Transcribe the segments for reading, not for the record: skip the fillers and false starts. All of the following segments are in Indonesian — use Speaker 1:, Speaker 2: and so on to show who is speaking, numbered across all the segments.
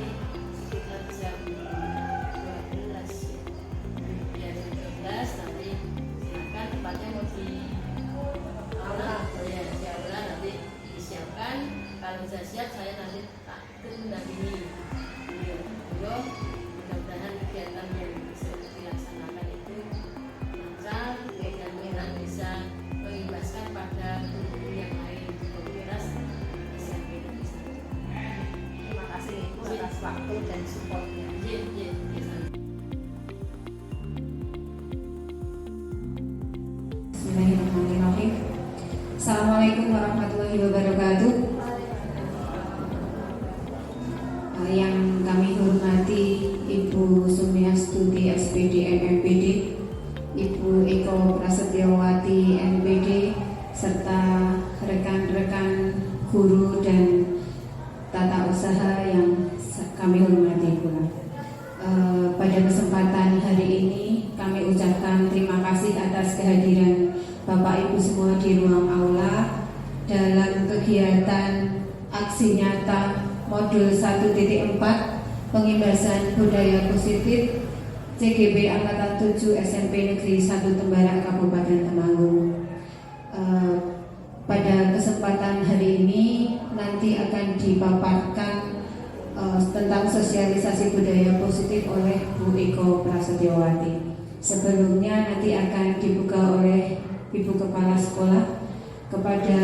Speaker 1: nanti sekitar jam 12 ya, jam 12 nanti silakan tempatnya mau di aula ya, di aula nanti disiapkan. Kalau sudah siap saya nanti tak mendampingi beliau. Mudah-mudahan kegiatan yang bisa dilaksanakan itu lancar dan Miras bisa mengimbaskan pada guru yang lain. Miras bisa bisa.
Speaker 2: Terima kasih Ibu atas waktu dan supportnya.
Speaker 3: Bismillahirrahmanirrahim. Assalamualaikum warahmatullahi wabarakatuh. Yang kami hormati Ibu Sumiastuti SPD MPD, Ibu Eko Prasetyawati NPD, serta rekan-rekan guru dan tata usaha yang kami hormati pula. Pada kesempatan hari ini kami ucapkan terima kasih atas kehadiran Bapak Ibu semua di ruang aula dalam kegiatan aksi nyata modul 1.4 pengimbasan budaya positif CGB Angkatan 7 SMP Negeri 1 Tembara Kabupaten Temanggung. Pada kesempatan hari ini nanti akan dipaparkan tentang sosialisasi budaya positif oleh Bu Eko Prasetyawati. Sebelumnya nanti akan dibuka oleh Ibu Kepala Sekolah. Kepada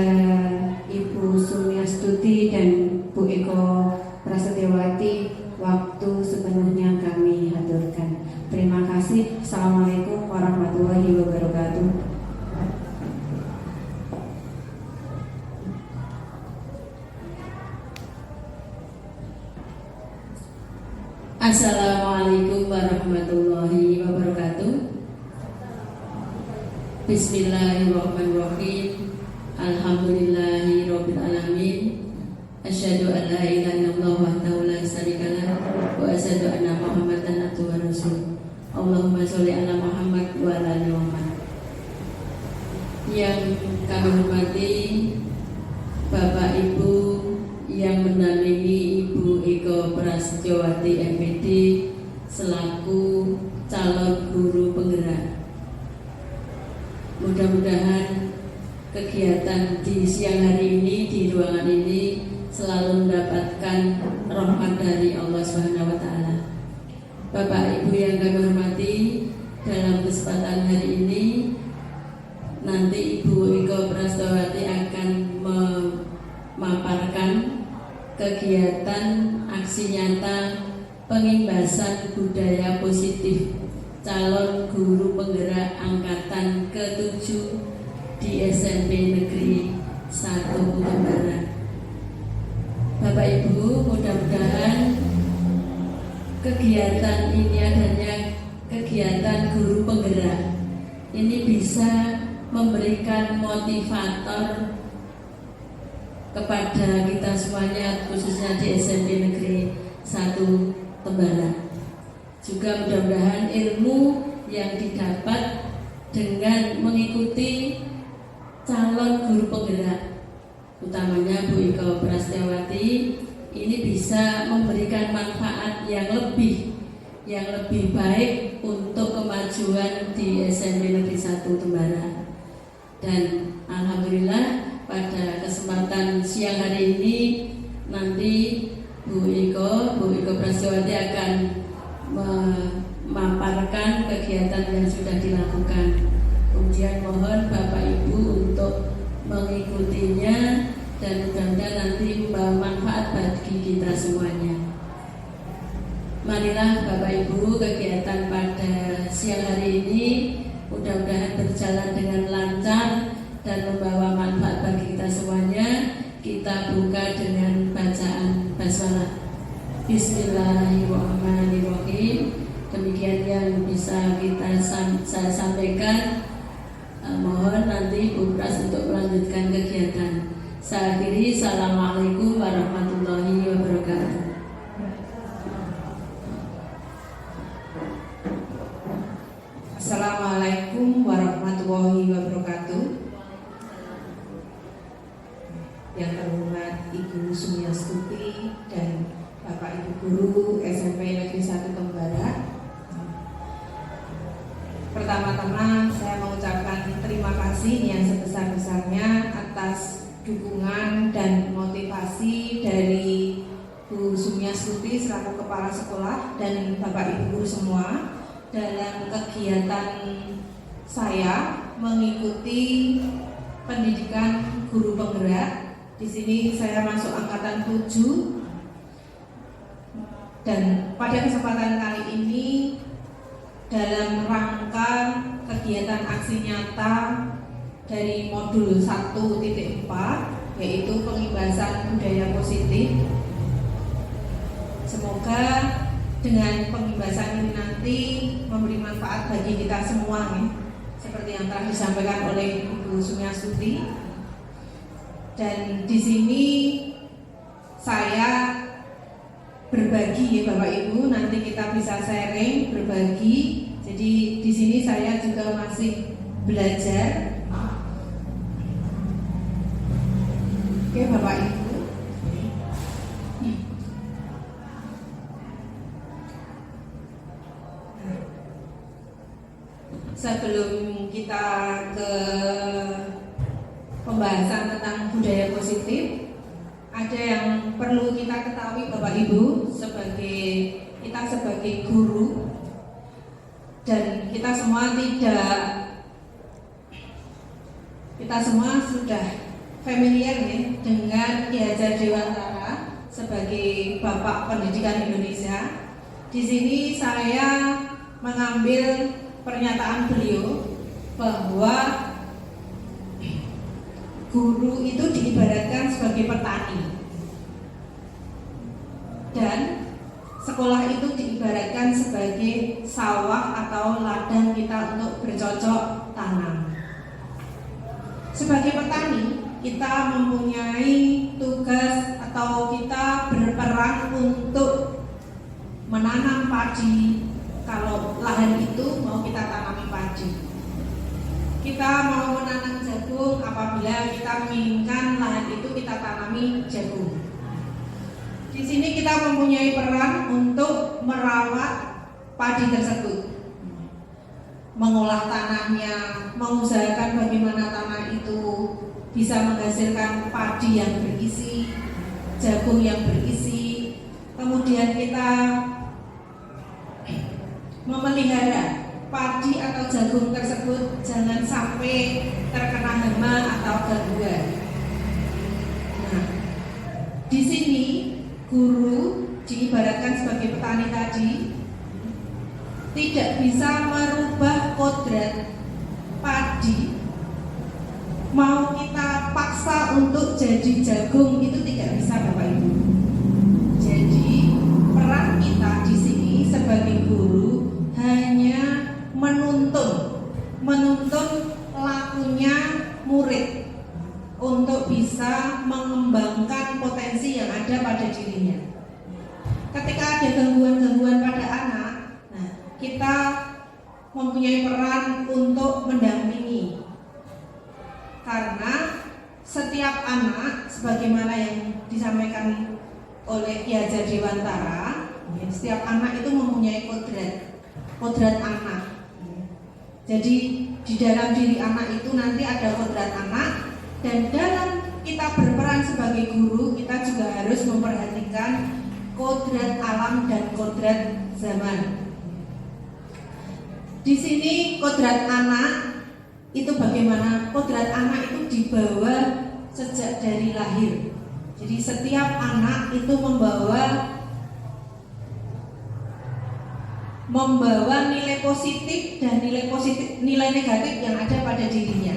Speaker 3: Ibu Sumiastuti dan Bu Eko Prasetyawati, waktu sepenuhnya kami haturkan. Terima kasih. Assalamualaikum warahmatullahi wabarakatuh.
Speaker 1: Assalamualaikum warahmatullahi wabarakatuh. Bismillahirrahmanirrahim. Alhamdulillahirabbil alamin. Asyhadu an la ilaha illallah wahdahu la syarikalah wa asyhadu anna Muhammadan abduhu wa rasuluh. Allahumma sholli ala Muhammad wa ala ali Muhammad. Yang kami hormati Bapak Ibu yang mendampingi Ibu Eko Prasetyawati MPD selaku calon guru penggerak. Mudah-mudahan kegiatan di siang hari ini di ruangan ini selalu mendapatkan rahmat dari Allah Subhanahu wa taala. Bapak Ibu yang kami hormati, dalam kesempatan hari ini nanti Ibu Eko Prasetyawati akan memaparkan kegiatan aksi nyata pengimbasan budaya positif calon guru penggerak angkatan ke-7 di SMP Negeri 1 Tembara. Bapak Ibu, mudah-mudahan kegiatan ini adanya kegiatan guru penggerak ini bisa memberikan motivator kepada kita semuanya, khususnya di SMP Negeri 1 Tembara. Juga mudah-mudahan ilmu yang didapat dengan mengikuti calon guru penggerak, utamanya Bu Eko Prasetyawati, ini bisa memberikan manfaat yang lebih baik untuk kemajuan di SMP Negeri 1 Tembara. Dan alhamdulillah pada kesempatan siang hari ini nanti Bu Eko Prasetyawati akan memaparkan kegiatan yang sudah dilakukan. Kemudian mohon Bapak Ibu untuk mengikutinya dan mudah-mudahan nanti membawa manfaat bagi kita semuanya. Marilah Bapak Ibu, kegiatan pada siang hari ini mudah-mudahan berjalan dengan lancar dan membawa manfaat bagi kita semuanya. Kita buka dengan bacaan basmalah. Bismillahirrahmanirrahim. Demikian yang bisa saya sampaikan. Mohon nanti Bu Pras untuk melanjutkan kegiatan. Saya akhiri. Assalamualaikum warahmatullahi wabarakatuh.
Speaker 3: Assalamualaikum warahmatullahi wabarakatuh. Yang terhormat Ibu Sumiastuti dan Bapak Ibu Guru Guru SMP Negeri 1 Tembara. Pertama-tama saya mengucapkan terima kasih yang sebesar-besarnya atas dukungan dan motivasi dari Bu Sumiastuti selaku Kepala Sekolah dan Bapak Ibu Guru semua dalam kegiatan saya mengikuti pendidikan guru penggerak. Di sini saya masuk angkatan 7 dan pada kesempatan kali ini dalam rangka kegiatan aksi nyata dari modul 1.4 yaitu pengibasan budaya positif. Semoga dengan pengibasan ini nanti memberi manfaat bagi kita semua nih, seperti yang telah disampaikan oleh Ibu Sumiastuti. Dan di sini saya berbagi ya Bapak Ibu, nanti kita bisa sharing, berbagi. Jadi di sini saya juga masih belajar. Oke Bapak Ibu. Sebelum kita ke pembahasan tentang budaya positif, ada yang perlu kita ketahui Bapak Ibu kita sebagai guru, dan kita semua sudah familiar nih dengan Ki Hajar Dewantara sebagai Bapak Pendidikan Indonesia. Di sini saya mengambil pernyataan beliau bahwa guru itu diibaratkan sebagai petani dan sekolah itu diibaratkan sebagai sawah atau ladang kita untuk bercocok tanam. Sebagai petani, kita mempunyai tugas atau kita berperan untuk menanam padi. Kalau lahan itu mau kita tanami padi, kita mau menanam jagung, apabila kita menginginkan lahan itu kita tanami jagung. Di sini kita mempunyai peran untuk merawat padi tersebut, mengolah tanahnya, mengusahakan bagaimana tanah itu bisa menghasilkan padi yang berisi, jagung yang berisi. Kemudian kita memelihara padi atau jagung tersebut jangan sampai terkena hama atau gangguan. Nah, di sini guru diibaratkan sebagai petani tadi tidak bisa merubah kodrat padi. Mau kita paksa untuk jadi jagung itu tidak bisa Bapak Ibu. Jadi peran kita di sini sebagai guru hanya menuntun lakunya murid untuk bisa mengembangkan potensi yang ada pada dirinya. Ketika ada gangguan-gangguan pada anak, nah, kita mempunyai peran untuk mendampingi. Karena setiap anak, sebagaimana yang disampaikan oleh Ki Hajar Dewantara, setiap anak itu mempunyai kodrat anak. Jadi di dalam diri anak itu nanti ada kodrat anak, dan dalam kita berperan sebagai guru kita juga harus memperhatikan kodrat alam dan kodrat zaman. Di sini kodrat anak itu bagaimana? Kodrat anak itu dibawa sejak dari lahir. Jadi setiap anak itu membawa nilai positif dan nilai negatif yang ada pada dirinya.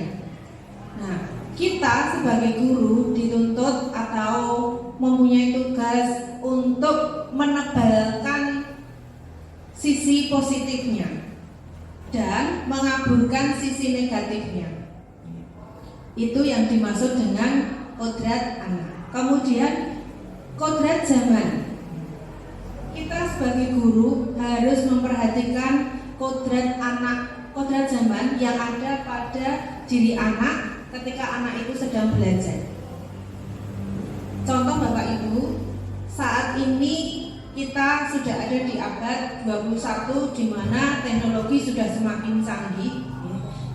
Speaker 3: Nah, kita sebagai guru dituntut atau mempunyai tugas untuk menebalkan sisi positifnya dan mengaburkan sisi negatifnya. Itu yang dimaksud dengan kodrat anak. Kemudian kodrat zaman. Kita sebagai guru harus memperhatikan kodrat zaman yang ada pada diri anak ketika anak itu sedang belajar. Contoh Bapak Ibu, saat ini kita sudah ada di abad 21 di mana teknologi sudah semakin canggih.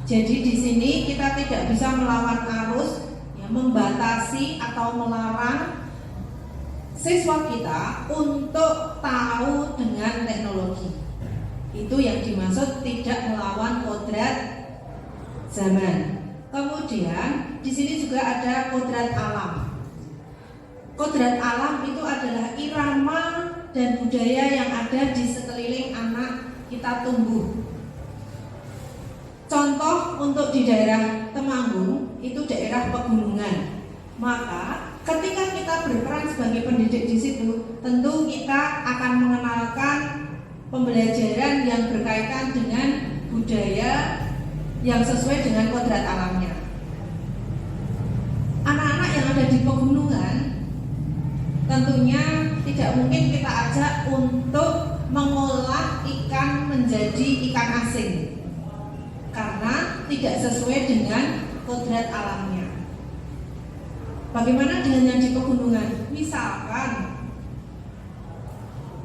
Speaker 3: Jadi di sini kita tidak bisa melawan arus, ya, membatasi atau melarang siswa kita untuk tahu dengan teknologi. Itu yang dimaksud tidak melawan kodrat zaman. Kemudian di sini juga ada kodrat alam. Kodrat alam itu adalah irama dan budaya yang ada di sekeliling anak kita tumbuh. Contoh untuk di daerah Temanggung itu daerah pegunungan. Maka ketika kita berperan sebagai pendidik di situ, tentu kita akan mengenalkan pembelajaran yang berkaitan dengan budaya yang sesuai dengan kodrat alamnya. Anak-anak yang ada di pegunungan tentunya tidak mungkin kita ajak untuk mengolah ikan menjadi ikan asing karena tidak sesuai dengan kodrat alamnya. Bagaimana dengan yang di pegunungan? Misalkan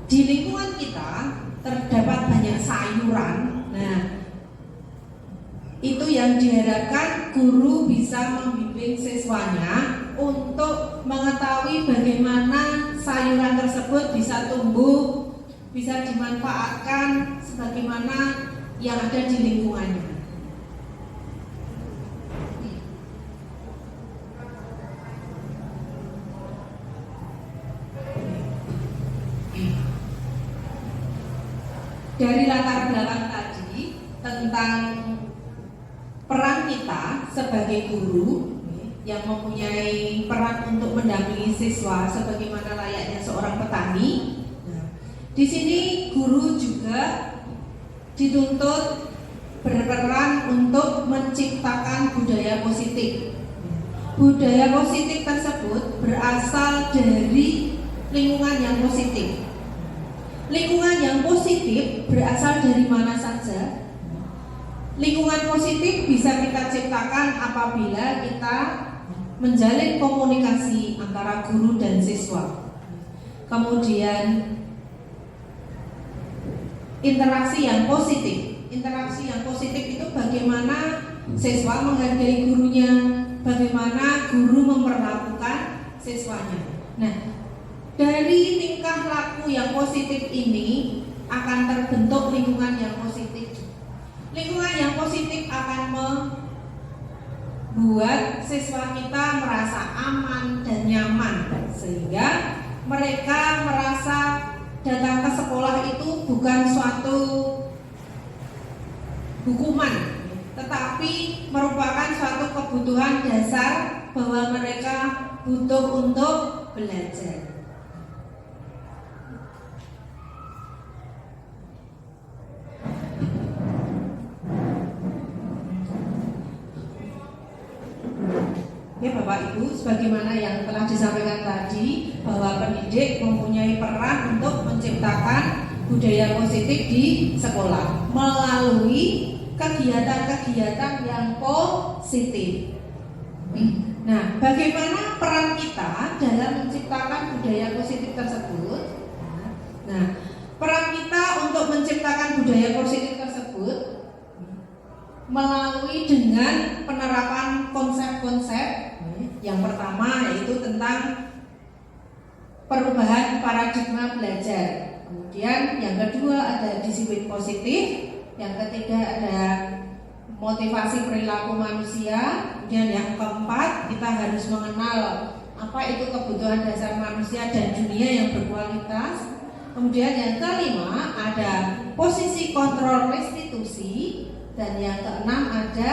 Speaker 3: di lingkungan kita terdapat banyak sayuran. Nah, itu yang diharapkan guru bisa membimbing siswanya untuk mengetahui bagaimana sayuran tersebut bisa tumbuh, bisa dimanfaatkan sebagaimana yang ada di lingkungannya. Dari latar belakang tadi tentang peran kita sebagai guru yang mempunyai peran untuk mendampingi siswa sebagaimana layaknya seorang petani. Di sini guru juga dituntut berperan untuk menciptakan budaya positif. Budaya positif tersebut berasal dari lingkungan yang positif. Lingkungan yang positif berasal dari mana saja? Lingkungan positif bisa kita ciptakan apabila kita menjalin komunikasi antara guru dan siswa. Kemudian interaksi yang positif. Interaksi yang positif itu bagaimana siswa menghargai gurunya, bagaimana guru memperlakukan siswanya. Nah, dari tingkah laku yang positif ini akan terbentuk lingkungan yang positif. Lingkungan yang positif akan membuat siswa kita merasa aman dan nyaman, sehingga mereka merasa datang ke sekolah itu bukan suatu hukuman, tetapi merupakan suatu kebutuhan dasar bahwa mereka butuh untuk belajar. Ya Bapak Ibu, sebagaimana yang telah disampaikan tadi bahwa pendidik mempunyai peran untuk menciptakan budaya positif di sekolah melalui kegiatan-kegiatan yang positif. Nah, bagaimana peran kita dalam menciptakan budaya positif tersebut? Nah, peran kita untuk menciptakan budaya positif tersebut melalui dengan penerapan konsep-konsep. Yang pertama yaitu tentang perubahan paradigma belajar. Kemudian yang kedua ada disiplin positif. Yang ketiga ada motivasi perilaku manusia. Kemudian yang keempat kita harus mengenal apa itu kebutuhan dasar manusia dan dunia yang berkualitas. Kemudian yang kelima ada posisi kontrol restitusi. Dan yang keenam ada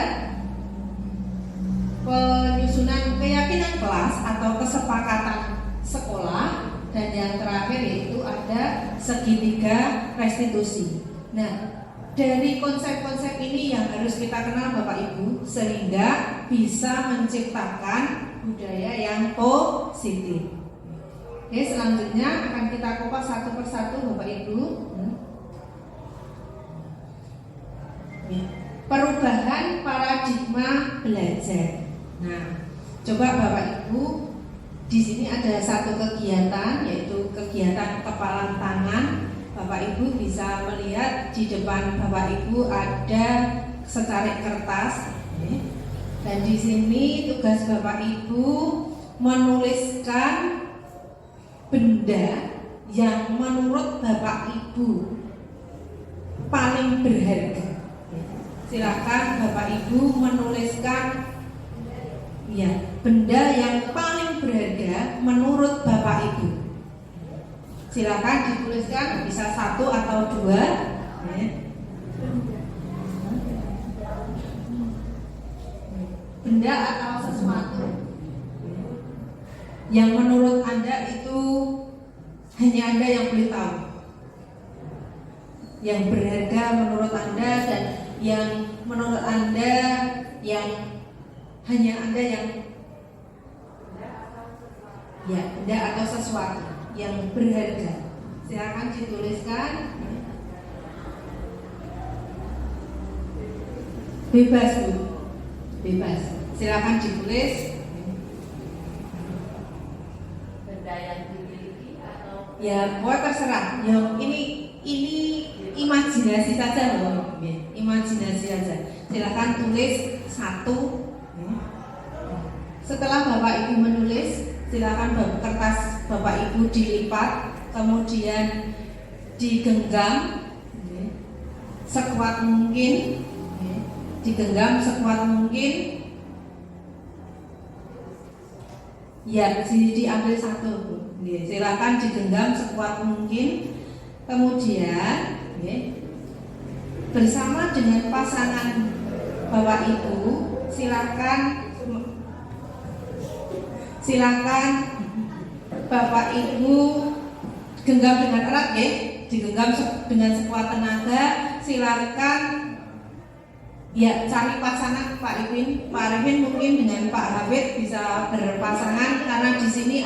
Speaker 3: penyusunan keyakinan kelas atau kesepakatan sekolah. Dan yang terakhir yaitu ada segitiga restitusi. Nah, dari konsep-konsep ini yang harus kita kenal Bapak Ibu, sehingga bisa menciptakan budaya yang positif. Oke, selanjutnya akan kita kupas satu persatu Bapak Ibu. Perubahan paradigma belajar. Nah, coba Bapak Ibu di sini ada satu kegiatan, yaitu kegiatan kepalan tangan. Bapak Ibu bisa melihat di depan Bapak Ibu ada secarik kertas, dan di sini tugas Bapak Ibu menuliskan benda yang menurut Bapak Ibu paling berharga. Silakan Bapak Ibu menuliskan benda yang paling berharga menurut Bapak Ibu. Silakan dituliskan, bisa 1 atau 2. Benda atau sesuatu yang menurut Anda itu hanya Anda yang boleh tahu, yang berharga menurut Anda, dan yang menurut Anda yang hanya Anda yang benda atau sesuatu yang berharga. Silakan dituliskan. Bebas Bu, bebas. Silakan ditulis.
Speaker 1: Benda yang dimiliki atau
Speaker 3: Pokoknya terserah. Yang ini imajinasi saja loh. Imajinasi saja. Silakan tulis 1. Setelah Bapak Ibu menulis, silakan kertas Bapak Ibu dilipat, kemudian digenggam sekuat mungkin, digenggam sekuat mungkin. Diambil 1. Silakan digenggam sekuat mungkin. Kemudian bersama dengan pasangan Bapak Ibu, silakan Bapak Ibu genggam dengan erat, digenggam dengan sekuat tenaga. Silakan cari pasangan Pak Arifin. Pak Arifin mungkin dengan Pak Hafid bisa berpasangan, karena di sini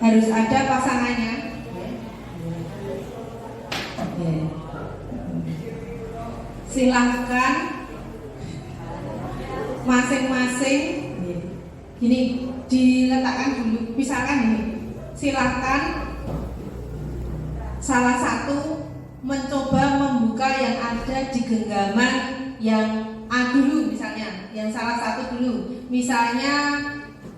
Speaker 3: harus ada pasangannya. Silahkan masing-masing gini diletakkan dulu. Misalkan ini, silahkan salah satu mencoba membuka yang ada di genggaman yang A dulu, misalnya yang salah satu dulu. Misalnya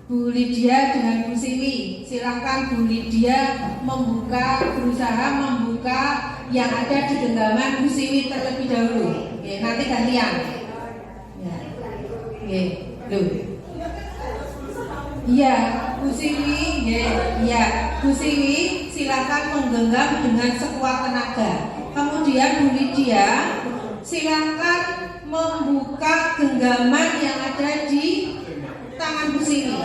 Speaker 3: Bu Lydia dengan Bu Siwi, silahkan Bu Lydia berusaha membuka yang ada di genggaman Bu Siwi terlebih dahulu. Nanti gantian. Bu Siwi, Bu Siwi, silakan menggenggam dengan sekuat tenaga. Kemudian Bu Lydia, silakan membuka genggaman yang ada di tangan Bu Siwi,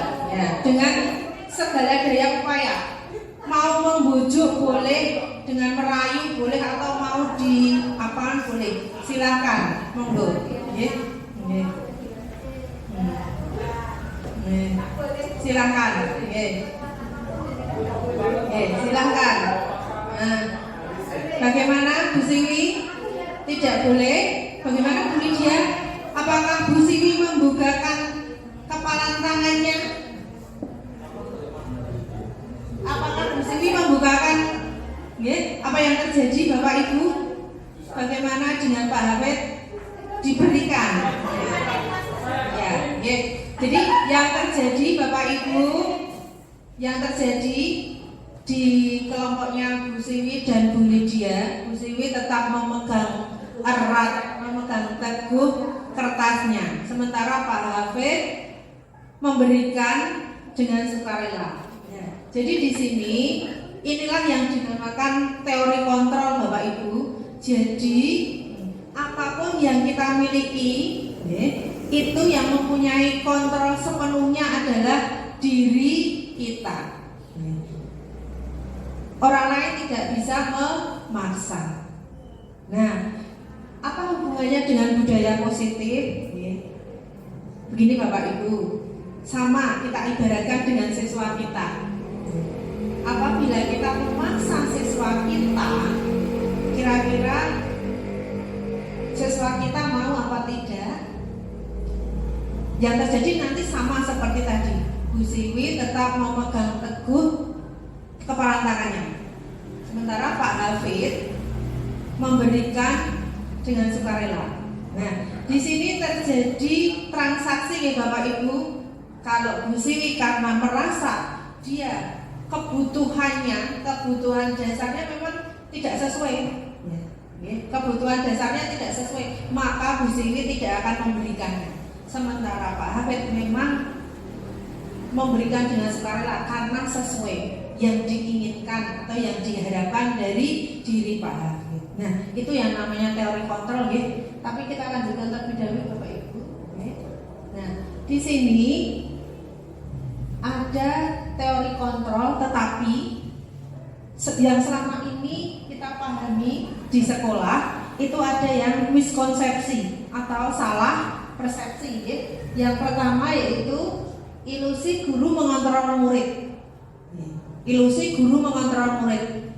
Speaker 3: dengan segala daya upaya. Mau membujuk boleh, dengan merayu boleh, atau mau diapakan boleh. Silakan, monggo. Silakan. Silakan. Bagaimana Bu Siwi? Tidak boleh. Bagaimana Bu Lydia? Apakah Bu Siwi membukakan kepalan tangannya? Apakah Bu Siwi membukakan? Apa yang terjadi Bapak Ibu? Bagaimana dengan Pak Hafid? Diberikan. Jadi yang terjadi Bapak Ibu, yang terjadi di kelompoknya Bu Siwi dan Bu Lydia, Bu Siwi tetap memegang erat, memegang teguh kertasnya, sementara Pak Hafid memberikan dengan sukarela. Jadi di sini inilah yang dinamakan teori kontrol Bapak Ibu. Jadi apapun yang kita miliki, itu yang mempunyai kontrol sepenuhnya adalah diri kita. Orang lain tidak bisa memaksa. Nah, apa hubungannya dengan budaya positif? Begini Bapak Ibu, sama kita ibaratkan dengan siswa kita. Apabila kita memaksa siswa kita, kira-kira siswa kita mau apa tidak? Yang terjadi nanti sama seperti tadi. Bu Siwi tetap memegang teguh kepalan tangannya. Sementara Pak Hafid memberikan dengan sukarela. Nah, di sini terjadi transaksi ya Bapak Ibu. Kalau Bu Siwi karena merasa dia kebutuhan dasarnya memang tidak sesuai, kebutuhan dasarnya tidak sesuai, maka Bu Siwi tidak akan memberikannya. Sementara Pak Hafid memang memberikan dengan sukarela karena sesuai yang diinginkan atau yang diharapkan dari diri Pak Hafid. Nah, itu yang namanya teori kontrol ya. Tapi kita lanjutkan terlebih dahulu Bapak Ibu. Nah, di sini ada teori kontrol, tetapi yang selama ini kita pahami di sekolah itu ada yang miskonsepsi atau salah persepsi ya. Yang pertama yaitu ilusi guru mengontrol murid. Ilusi guru mengontrol murid.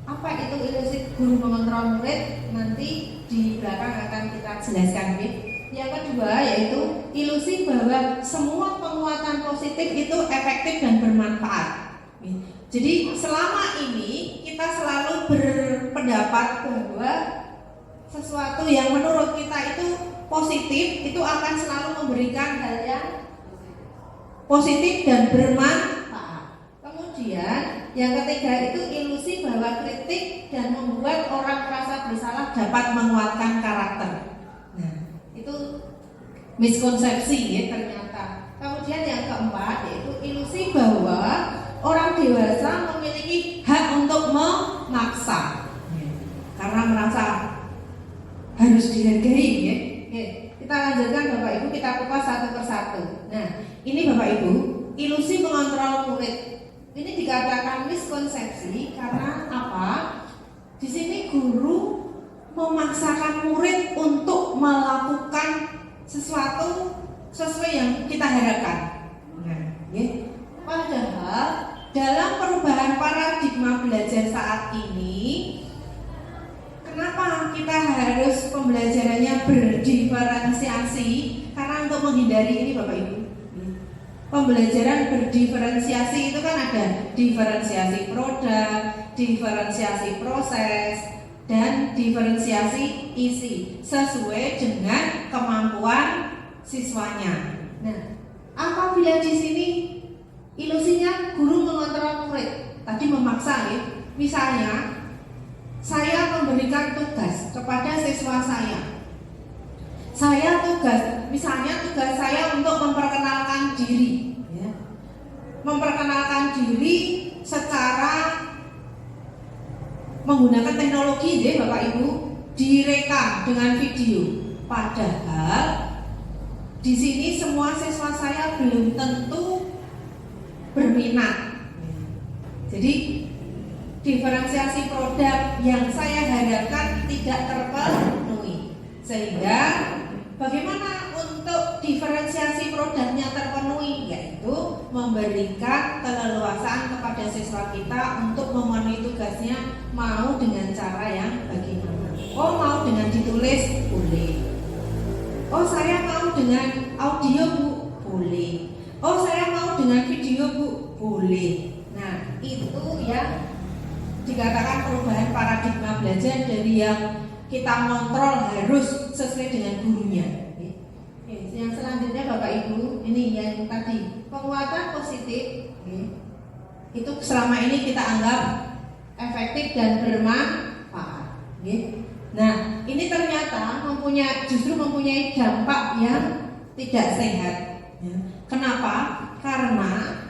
Speaker 3: Apa itu ilusi guru mengontrol murid? Nanti di belakang akan kita jelaskan ya. Yang kedua yaitu ilusi bahwa semua penguatan positif itu efektif dan bermanfaat. Jadi selama ini kita selalu berpendapat bahwa sesuatu yang menurut kita itu positif itu akan selalu memberikan hal yang positif dan bermanfaat. Kemudian yang ketiga itu ilusi bahwa kritik dan membuat orang merasa bersalah dapat menguatkan karakter. Nah, itu miskonsepsi ya ternyata. Kemudian yang keempat yaitu ilusi bahwa orang dewasa memiliki hak untuk memaksa karena merasa harus dihargai ya. Kita lanjutkan Bapak Ibu, kita kupas satu persatu. Nah, ini Bapak Ibu, ilusi mengontrol murid. Ini dikatakan miskonsepsi karena apa? Di sini guru memaksakan murid untuk melakukan sesuatu sesuai yang kita harapkan. Nah, ya. Padahal dalam perubahan paradigma belajar saat ini, kenapa kita harus pembelajarannya berdiferensiasi? Karena untuk menghindari ini Bapak Ibu, pembelajaran berdiferensiasi itu kan ada diferensiasi produk, diferensiasi proses, dan diferensiasi isi sesuai dengan kemampuan siswanya. Nah, apabila di sini ilusinya guru mengontrol murid, tadi memaksa ya. Misalnya saya memberikan tugas kepada siswa saya. Misalnya tugas saya untuk memperkenalkan diri ya. Memperkenalkan diri secara menggunakan teknologi deh Bapak Ibu, direkam dengan video. Padahal di sini semua siswa saya belum tentu berminat. Jadi diferensiasi produk yang saya harapkan tidak terpenuhi. Sehingga bagaimana untuk diferensiasi produknya terpenuhi? Yaitu memberikan keleluasaan kepada siswa kita untuk memenuhi tugasnya, mau dengan cara yang bagaimana. Oh, mau dengan ditulis? Boleh. Oh, saya mau dengan audio Bu? Boleh. Oh, saya mau dengan video Bu? Boleh. Nah, itu yang dikatakan perubahan paradigma belajar dari yang kita kontrol harus sesuai dengan gurunya. Yang selanjutnya Bapak Ibu, ini yang tadi penguatan positif itu selama ini kita anggap efektif dan bermanfaat. Nah, ini ternyata justru mempunyai dampak yang tidak sehat. Kenapa? Karena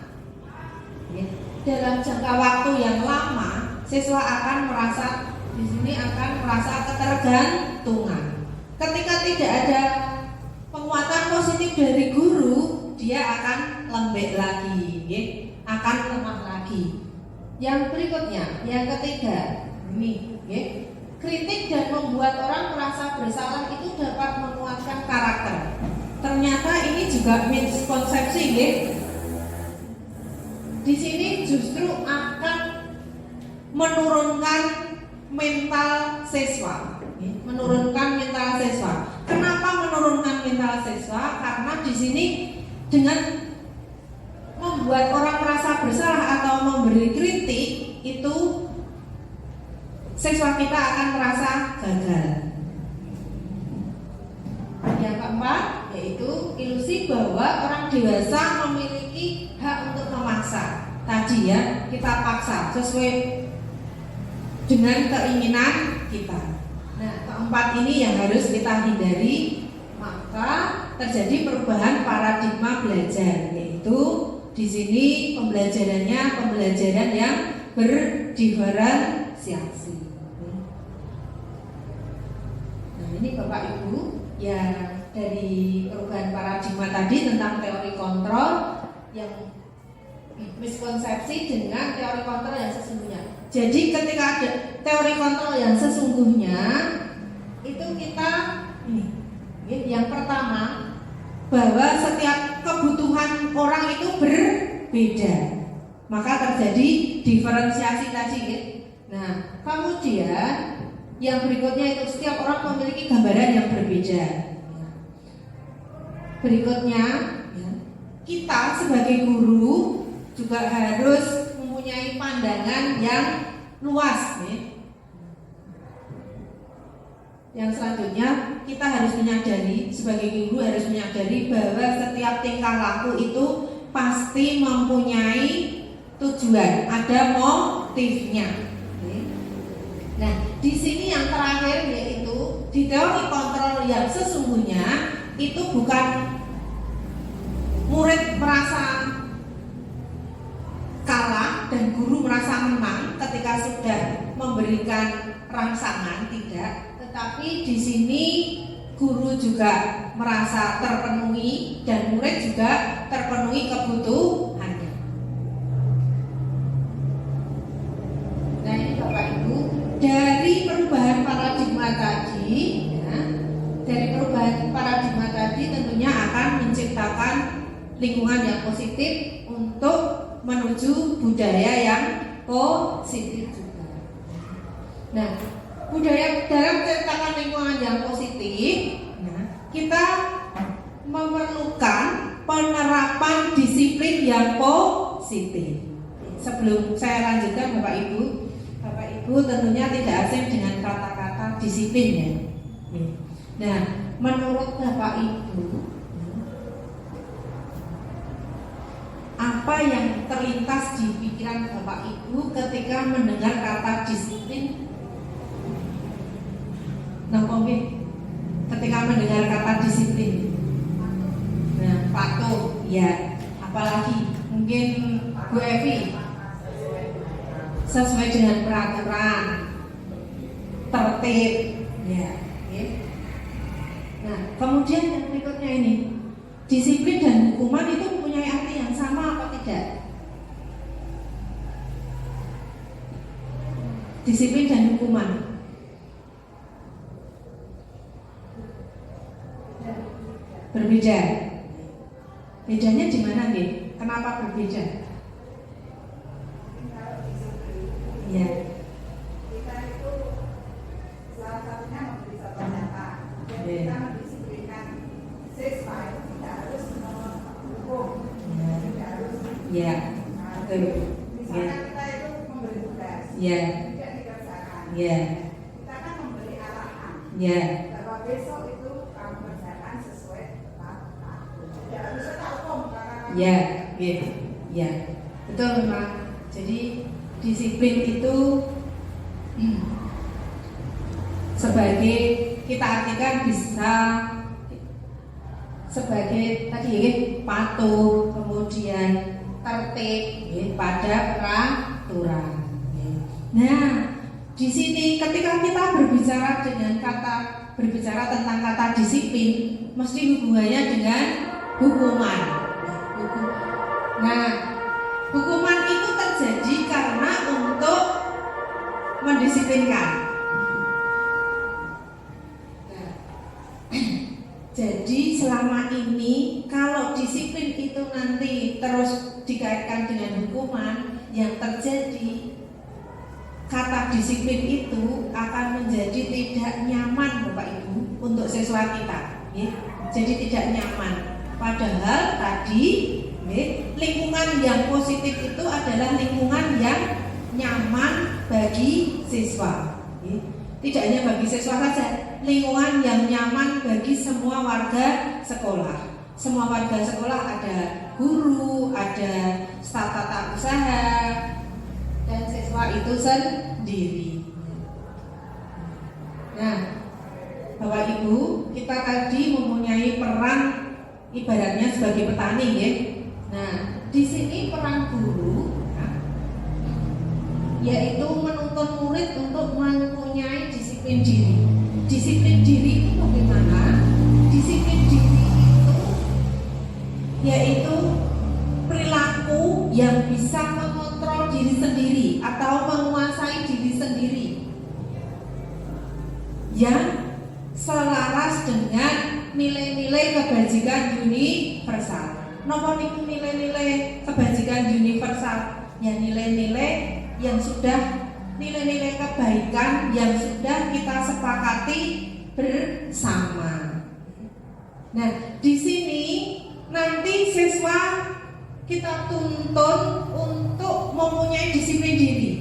Speaker 3: dalam jangka waktu yang lama siswa akan merasa ketergantungan. Ketika tidak ada penguatan positif dari guru, dia akan lembek lagi, akan lemah lagi. Yang berikutnya, yang ketiga, ini, kritik dan membuat orang merasa bersalah itu dapat menguatkan karakter. Ternyata ini juga miskonsepsi, Di sini justru akan menurunkan mental siswa. Kenapa menurunkan mental siswa? Karena di sini dengan membuat orang merasa bersalah atau memberi kritik itu siswa kita akan merasa gagal. Yang keempat yaitu ilusi bahwa orang dewasa memiliki hak untuk memaksa. Tadi ya, kita paksa sesuai dengan keinginan kita. Nah, keempat ini yang harus kita hindari, maka terjadi perubahan paradigma belajar, yaitu di sini pembelajaran yang berdiferensiasi. Nah, ini Bapak Ibu yang dari perubahan paradigma tadi tentang teori kontrol yang miskonsepsi dengan teori kontrol yang sesungguhnya. Jadi ketika ada teori kontrol yang sesungguhnya itu kita yang pertama bahwa setiap kebutuhan orang itu berbeda, maka terjadi diferensiasi tadi. Nah, kemudian yang berikutnya itu setiap orang memiliki gambaran yang berbeda. Berikutnya kita sebagai guru juga harus mempunyai pandangan yang luas. Yang selanjutnya kita harus menyadari, sebagai guru harus menyadari bahwa setiap tingkah laku itu pasti mempunyai tujuan, ada motifnya. Nah, di sini yang terakhir yaitu di teori kontrol yang sesungguhnya itu bukan murid merasa kalah dan guru merasa menang ketika sudah memberikan rangsangan, tidak. Tetapi di sini guru juga merasa terpenuhi dan murid juga terpenuhi kebutuhannya. Nah, ini Bapak Ibu, dari perubahan paradigma tadi, dari perubahan paradigma tadi tentunya akan menciptakan lingkungan yang positif untuk menuju budaya yang positif juga. Nah, budaya dalam menciptakan lingkungan yang positif, kita memerlukan penerapan disiplin yang positif. Sebelum saya lanjutkan Bapak Ibu tentunya tidak asing dengan kata-kata disiplin ya. Nah, menurut Bapak Ibu, apa yang terlintas di pikiran Bapak Ibu ketika mendengar kata disiplin? Nah, ketika mendengar kata disiplin, nah, patuh, ya, apalagi mungkin Bu Evi sesuai dengan peraturan, tertib, ya. Nah, kemudian yang berikutnya ini, disiplin dan hukuman itu mempunyai arti yang sama apa tidak? Disiplin dan hukuman berbeda. Bedanya di mana nih? Kenapa berbeda? Ya.
Speaker 2: Kita itu salah satunya memberi contoh nyata. Jadi kita mendisiplinkan siswa tidak harus menghukum, tidak harus.
Speaker 3: Ya.
Speaker 2: Misalnya kita itu memberi tugas, tidak dikerjakan. Kita kan memberi arahan. Bahwa besok itu kamu kerjakan sesuai waktu. Tidak harus kita hukum karena.
Speaker 3: Betul memang. Jadi disiplin itu sebagai kita artikan bisa sebagai tadi patuh, kemudian tertib pada peraturan. Nah, di sini ketika kita berbicara tentang kata disiplin, mesti hubungannya dengan hukuman. Nah, hukuman itu terjadi karena untuk mendisiplinkan. Jadi selama ini kalau disiplin itu nanti terus dikaitkan dengan hukuman, yang terjadi kata disiplin itu akan menjadi tidak nyaman Bapak Ibu untuk siswa kita, ya. Jadi tidak nyaman. Padahal tadi, ya, lingkungan yang positif itu adalah lingkungan yang nyaman bagi siswa, ya. Tidak hanya bagi siswa saja, lingkungan yang nyaman bagi semua warga sekolah. Semua warga sekolah, ada guru, ada staf tata usaha, dan siswa itu sendiri. Nah, Bapak Ibu, kita tadi mempunyai peran ibaratnya sebagai petani, ya. Nah, di sini peran guru, yaitu menuntun murid untuk mempunyai disiplin diri. Disiplin diri itu bagaimana? Disiplin diri itu yaitu perilaku yang bisa mengontrol diri sendiri atau menguasai diri sendiri, yang selaras dengan nilai-nilai kebajikan universal. Napa niku nilai-nilai kebajikan universal? Ya nilai-nilai yang sudah, nilai-nilai kebaikan yang sudah kita sepakati bersama. Nah, di sini nanti siswa kita tuntun untuk mempunyai disiplin diri.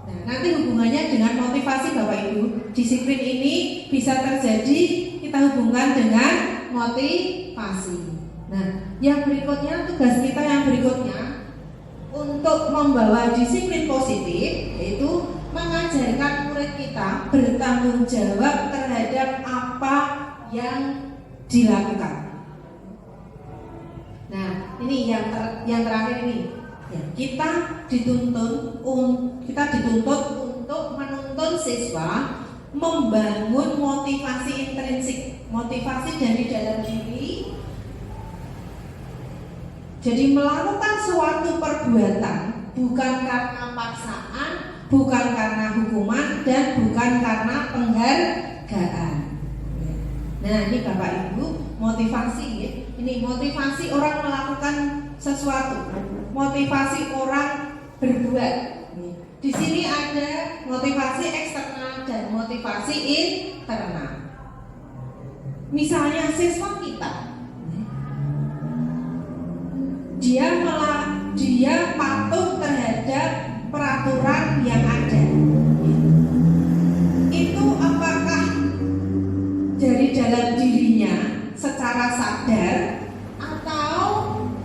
Speaker 3: Nah, nanti hubungannya dengan motivasi Bapak Ibu. Disiplin ini bisa terjadi kita hubungkan dengan motivasi. Nah, yang berikutnya, tugas kita yang berikutnya untuk membawa disiplin positif, yaitu mengajarkan murid kita bertanggung jawab terhadap apa yang dilakukan. Nah, ini yang terakhir ini, ya, kita dituntut untuk menuntun siswa membangun motivasi intrinsik, motivasi dari dalam diri. Jadi melakukan suatu perbuatan bukan karena paksaan, bukan karena hukuman, dan bukan karena penghargaan. Nah, ini Bapak Ibu, motivasi, ya. Ini motivasi orang melakukan sesuatu, motivasi orang berbuat. Di sini ada motivasi eksternal dan motivasi internal. Misalnya siswa kita, dia patuh terhadap peraturan yang ada. Itu apakah dari dalam dirinya secara sadar atau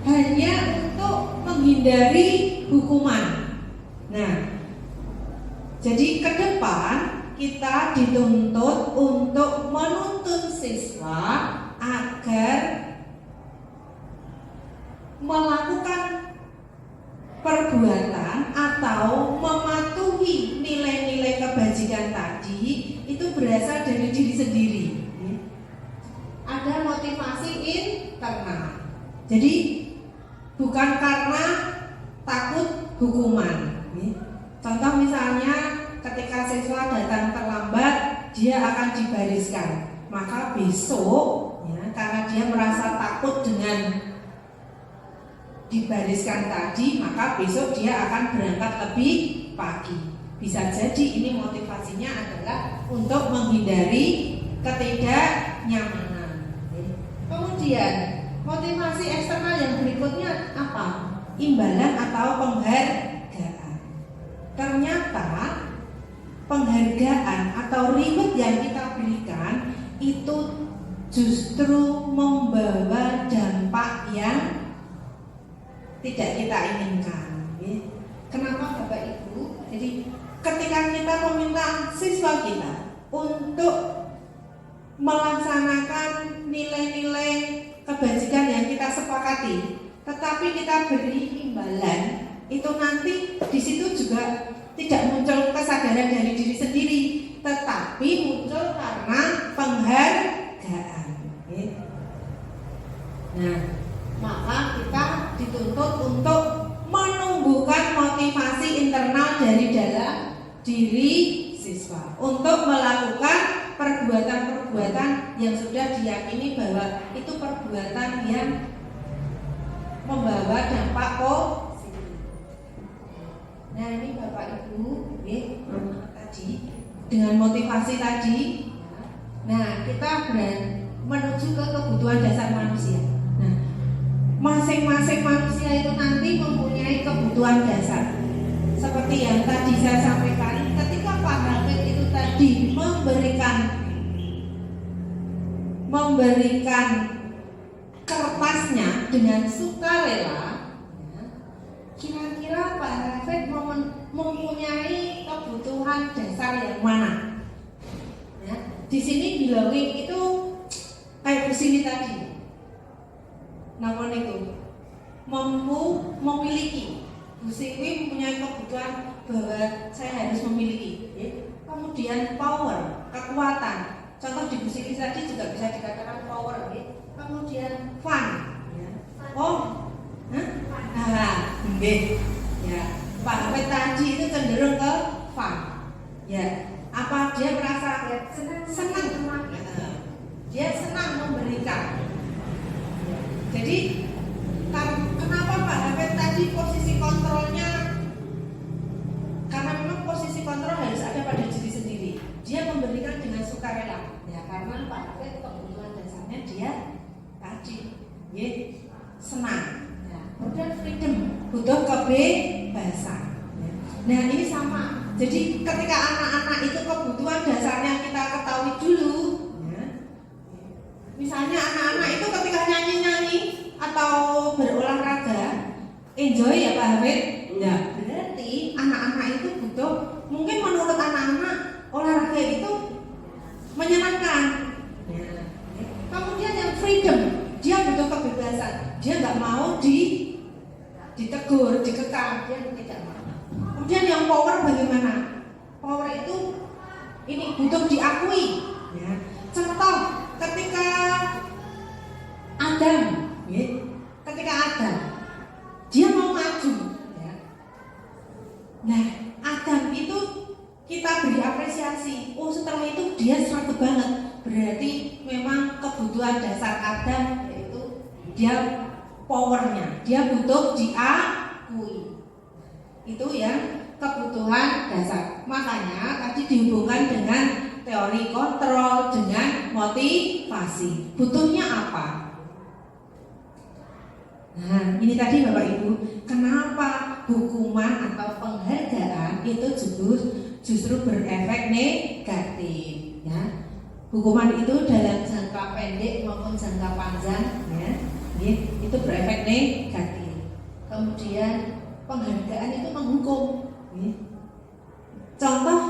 Speaker 3: hanya untuk menghindari hukuman? Nah, jadi ke depan kita dituntut untuk menuntun siswa agar melakukan perbuatan atau mematuhi nilai-nilai kebajikan tadi itu berasal dari diri sendiri. Ada motivasi internal. Jadi bukan karena takut hukuman. Contoh misalnya ketika siswa datang terlambat, dia akan dibariskan. Maka besok, ya, karena dia merasa takut dengan dibariskan tadi, maka besok dia akan berangkat lebih pagi. Bisa jadi ini motivasinya adalah untuk menghindari ketidaknyamanan. Kemudian motivasi eksternal yang berikutnya apa? Imbalan atau penghargaan. Ternyata penghargaan atau reward yang kita berikan itu justru membawa dampak yang tidak kita inginkan. Kenapa Bapak Ibu? Jadi ketika kita meminta siswa kita untuk melaksanakan nilai-nilai kebajikan yang kita sepakati, tetapi kita beri imbalan, itu nanti di situ juga tidak muncul kesadaran dari diri sendiri, tetapi muncul karena penghargaan. Nah, maka kita dituntut untuk menumbuhkan motivasi internal dari dalam diri siswa untuk melakukan perbuatan-perbuatan yang sudah diyakini bahwa itu perbuatan yang membawa dampak positif. Nah, ini Bapak Ibu, dengan motivasi tadi. Nah, kita menuju ke kebutuhan dasar manusia. Nah, masing-masing manusia itu nanti mempunyai kebutuhan dasar. Seperti yang tadi saya sampaikan, ketika Pak Hafid itu tadi memberikan kertasnya dengan sukarela, kira-kira Pak Hafid mempunyai kebutuhan dasar yang mana? Ya, di sini belonging itu kayak di sini tadi. Namun itu memiliki. Bu Siwi mempunyai kebutuhan bahwa saya harus memiliki. Ya. Kemudian power, kekuatan. Contoh di Bu Siwi tadi juga bisa dikatakan power. Ya. Kemudian fun. Ya. Oh, ya. Pak Hafid tadi itu cenderung ke fun. Ya. Apa dia merasa senang? Dia senang memberikan. Jadi kenapa Pak Hafid tadi posisi kontrolnya? Karena memang posisi kontrol harus ada pada diri sendiri. Dia memberikan dengan sukarela. Ya karena Pak Hafid kebutuhan dasarnya dia tadi, ya, senang. Ya, kemudian freedom, butuh kebebasan. Ya. Nah ini sama. Jadi ketika anak-anak itu kebutuhan dasarnya kita ketahui dulu. Misalnya anak-anak itu ketika nyanyi-nyanyi atau berolahraga, enjoy ya Pak Hafid? Ya, berarti anak-anak itu butuh, mungkin menurut anak-anak olahraga itu menyenangkan. Ya. Kemudian yang freedom, dia butuh kebebasan, dia nggak mau ditegur, dikekang, dia tidak mau. Kemudian yang power bagaimana? Power itu ini butuh diakui. Ya. Contoh ketika Adam, ya, dia mau maju, ya. Nah, Adam itu kita beri apresiasi. Oh, setelah itu dia seragam banget. Berarti memang kebutuhan dasar Adam yaitu dia powernya, dia butuh diakui. Itu yang kebutuhan dasar. Makanya tadi dihubungkan dengan teori kontrol dengan motivasi. Butuhnya apa? Nah, ini tadi Bapak Ibu, kenapa hukuman atau penghargaan itu justru berefek negatif, ya. Hukuman itu dalam jangka pendek maupun jangka panjang, ya, itu berefek negatif. Kemudian penghargaan itu menghukum. Ya. Contoh,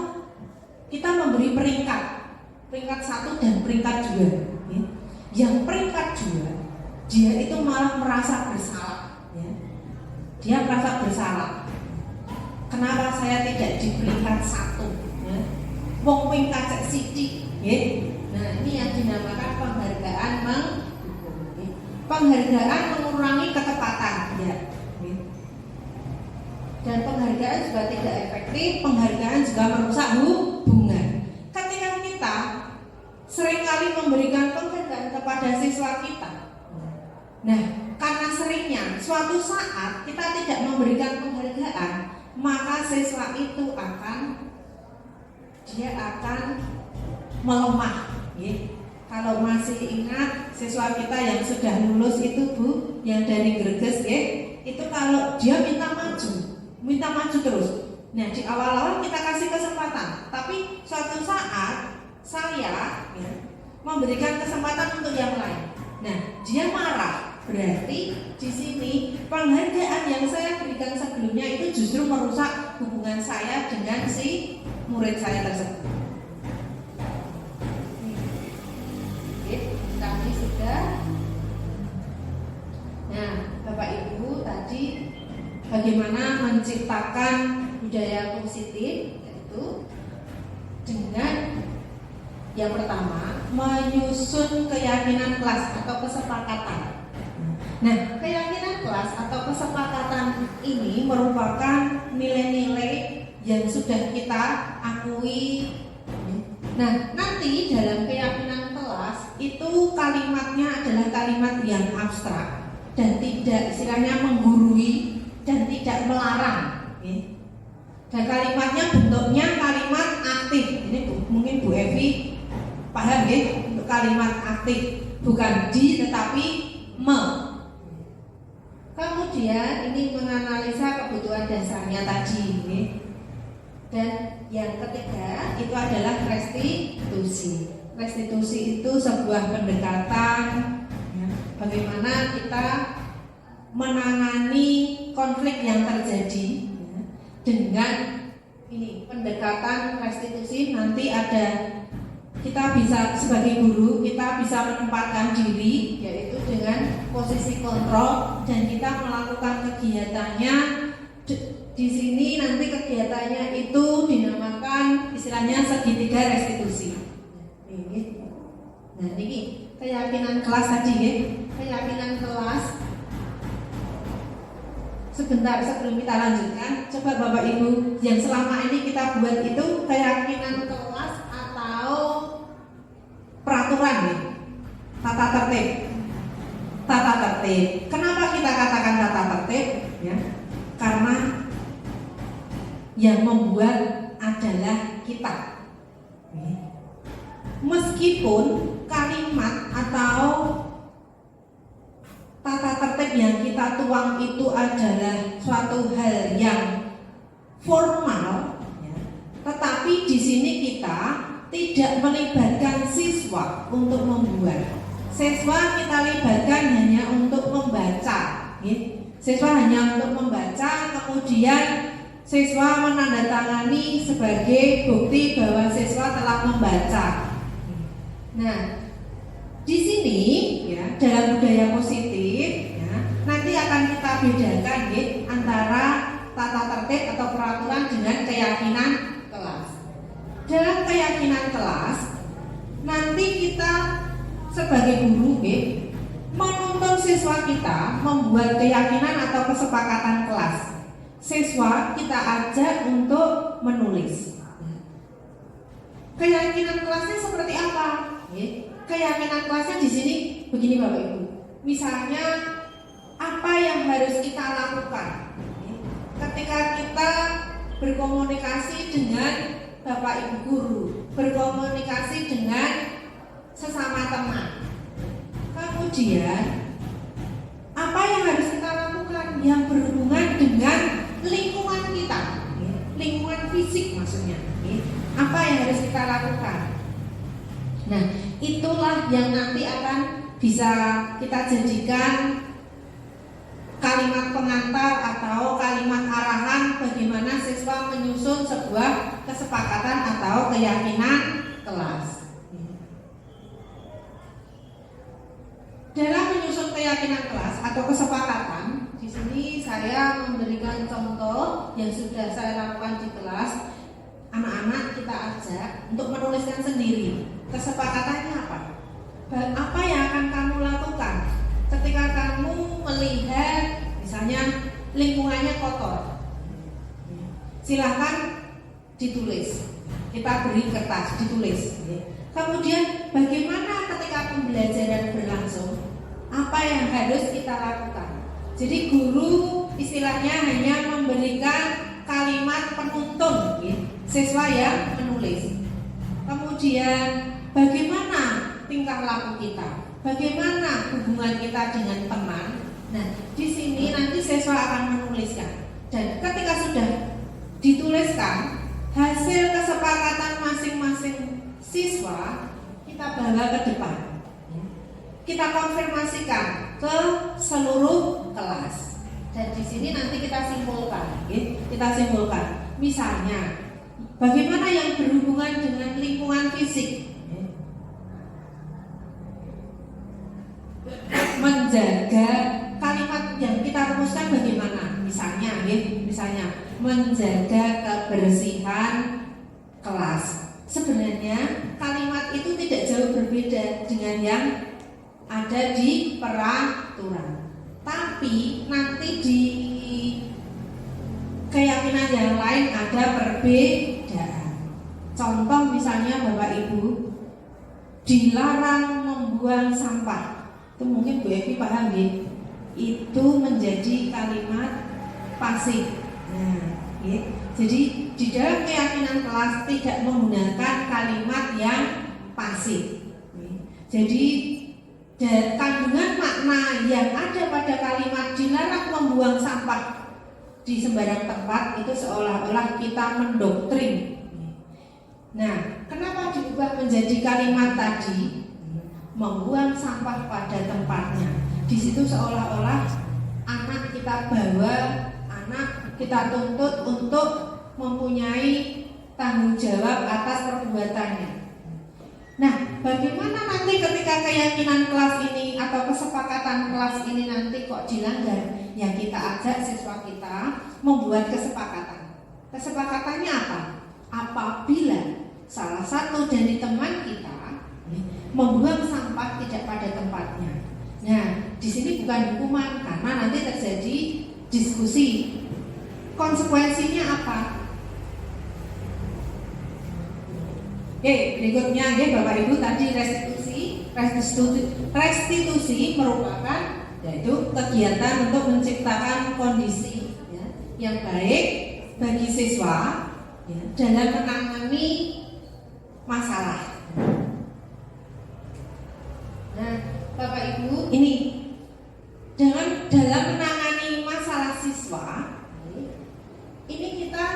Speaker 3: kita memberi peringkat 1 dan peringkat 2. Ya. Yang peringkat 2, dia itu malah merasa bersalah. Ya. Dia merasa bersalah. Kenapa saya tidak di peringkat 1? Ya. Wong peringkat cek sithik. Ya. Nah, ini yang dinamakan penghargaan menghukum. Ya. Penghargaan mengurangi ketepatan. Ya. Dan penghargaan juga tidak efektif, penghargaan juga merusak hubungan. Ketika kita seringkali memberikan penghargaan kepada siswa kita, nah karena seringnya suatu saat kita tidak memberikan penghargaan, maka siswa itu akan melemah. Ya. Kalau masih ingat siswa kita yang sudah lulus itu Bu, yang dari Greges, ya, itu kalau dia minta maju terus. Nah di awal-awal kita kasih kesempatan, tapi suatu saat saya, ya, memberikan kesempatan untuk yang lain. Nah dia marah, berarti di sini penghargaan yang saya berikan sebelumnya itu justru merusak hubungan saya dengan si murid saya tersebut. Oke, tadi sudah. Nah Bapak Ibu tadi bagaimana menciptakan budaya positif, yaitu dengan yang pertama menyusun keyakinan kelas atau kesepakatan. Nah, keyakinan kelas atau kesepakatan ini merupakan nilai-nilai yang sudah kita akui. Nah, nanti dalam keyakinan kelas itu kalimatnya adalah kalimat yang abstrak dan tidak istilahnya menggurui dan tidak melarang. Dan kalimatnya bentuknya kalimat aktif. Ini Paham ya? Untuk kalimat aktif bukan di tetapi me. Kemudian ini menganalisa kebutuhan dasarnya tadi ya. Dan yang ketiga itu adalah restitusi. Restitusi itu sebuah pendekatan ya, bagaimana kita menangani konflik yang terjadi ya, dengan ini pendekatan restitusi. Nanti ada kita bisa sebagai guru kita bisa menempatkan diri yaitu dengan posisi kontrol dan kita melakukan kegiatannya di sini. Nanti kegiatannya itu dinamakan istilahnya segitiga restitusi. Nah ini keyakinan kelas tadi ya, keyakinan kelas. Sebentar sebelum kita lanjutkan, coba Bapak Ibu yang selama ini kita buat itu keyakinan kelas atau peraturan ya? Tata tertib. Tata tertib. Kenapa kita katakan tata tertib? Ya, karena yang membuat adalah kita. Meskipun kalimat atau tata tertib yang kita tuang itu adalah suatu hal yang formal, ya, tetapi di sini kita tidak melibatkan siswa untuk membuat. Siswa kita libatkan hanya untuk membaca, ya. Siswa hanya untuk membaca, kemudian siswa menandatangani sebagai bukti bahwa siswa telah membaca. Nah, di sini ya dalam budaya positif ya, nanti akan kita bedakan ya, antara tata tertib atau peraturan dengan keyakinan kelas. Dalam keyakinan kelas nanti kita sebagai guru ya, menuntun siswa kita membuat keyakinan atau kesepakatan kelas. Siswa kita ajak untuk menulis. Keyakinan kelasnya seperti apa? Keyakinan kelasnya di sini begini Bapak Ibu. Misalnya apa yang harus kita lakukan ketika kita berkomunikasi dengan Bapak Ibu guru, berkomunikasi dengan sesama teman. Kemudian apa yang harus kita lakukan yang berhubungan dengan lingkungan kita, lingkungan fisik maksudnya. Apa yang harus kita lakukan? Nah, itulah yang nanti akan bisa kita jadikan kalimat pengantar atau kalimat arahan bagaimana siswa menyusun sebuah kesepakatan atau keyakinan kelas. Dalam menyusun keyakinan kelas atau kesepakatan, di sini saya memberikan contoh yang sudah saya lakukan di kelas. Anak-anak kita ajak untuk menuliskan sendiri. Kesepakatannya apa? Apa yang akan kamu lakukan ketika kamu melihat misalnya lingkungannya kotor? Silahkan ditulis. Kita beri kertas, ditulis. Kemudian bagaimana ketika pembelajaran berlangsung? Apa yang harus kita lakukan? Jadi guru istilahnya hanya memberikan kalimat penuntun, siswa yang menulis. Kemudian bagaimana tingkah laku kita? Bagaimana hubungan kita dengan teman? Nah, di sini nanti siswa akan menuliskan. Dan ketika sudah dituliskan hasil kesepakatan masing-masing siswa, kita bawa ke depan. Kita konfirmasikan ke seluruh kelas. Dan di sini nanti kita simpulkan, kita simpulkan. Misalnya, bagaimana yang berhubungan dengan lingkungan fisik? Menjaga kalimat yang kita rumuskan bagaimana? Misalnya menjaga kebersihan kelas. Sebenarnya kalimat itu tidak jauh berbeda dengan yang ada di peraturan. Tapi nanti di keyakinan yang lain ada perbedaan. Contoh misalnya Bapak Ibu dilarang membuang sampah. Itu mungkin Bu Evi paham ya. Itu menjadi kalimat pasif. Nah, ya. Jadi di dalam keyakinan kelas tidak menggunakan kalimat yang pasif. Jadi kandungan makna yang ada pada kalimat dilarang membuang sampah di sembarang tempat itu seolah-olah kita mendoktrin. Nah, kenapa diubah menjadi kalimat tadi membuang sampah pada tempatnya? Di situ seolah-olah anak kita bawa, anak kita tuntut untuk mempunyai tanggung jawab atas perbuatannya. Nah, bagaimana nanti ketika keyakinan kelas ini atau kesepakatan kelas ini nanti kok dilanggar? Ya kita ajak siswa kita membuat kesepakatan. Kesepakatannya apa? Apabila salah satu dari teman kita membuang sampah tidak pada tempatnya. Nah, di sini bukan hukuman karena nanti terjadi diskusi. Konsekuensinya apa? Oke, berikutnya ya Bapak Ibu tadi restitusi merupakan yaitu kegiatan untuk menciptakan kondisi ya, yang baik bagi siswa ya, dalam menangani masalah. Nah, Bapak Ibu ini dalam menangani masalah siswa ini kita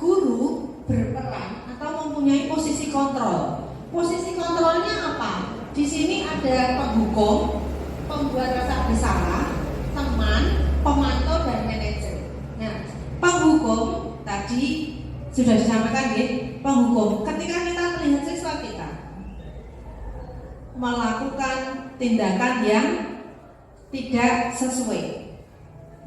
Speaker 3: guru berperan atau mempunyai posisi kontrol. Posisi kontrolnya apa? Di sini ada penghukum, pembuat rasa bersalah, teman, pemantau dan manajer. Nah, penghukum tadi sudah disampaikan ya, penghukum. Ketika kita melihat siswa kita melakukan tindakan yang tidak sesuai,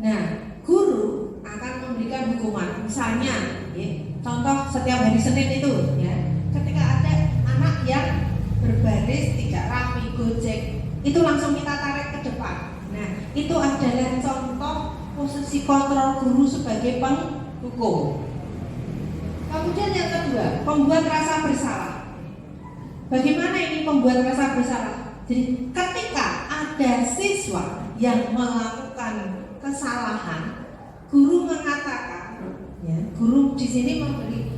Speaker 3: nah, guru akan memberikan hukuman. Misalnya, ya, contoh setiap hari Senin itu, ya, ketika ada anak yang berbaris tidak rapi, gojek, itu langsung kita tarik ke depan. Nah, itu adalah contoh posisi kontrol guru sebagai penghukum. Kemudian yang kedua, pembuat rasa bersalah. Bagaimana ini pembuat rasa bersalah? Jadi ketika ada siswa yang melakukan kesalahan, guru mengatakan, ya, guru di sini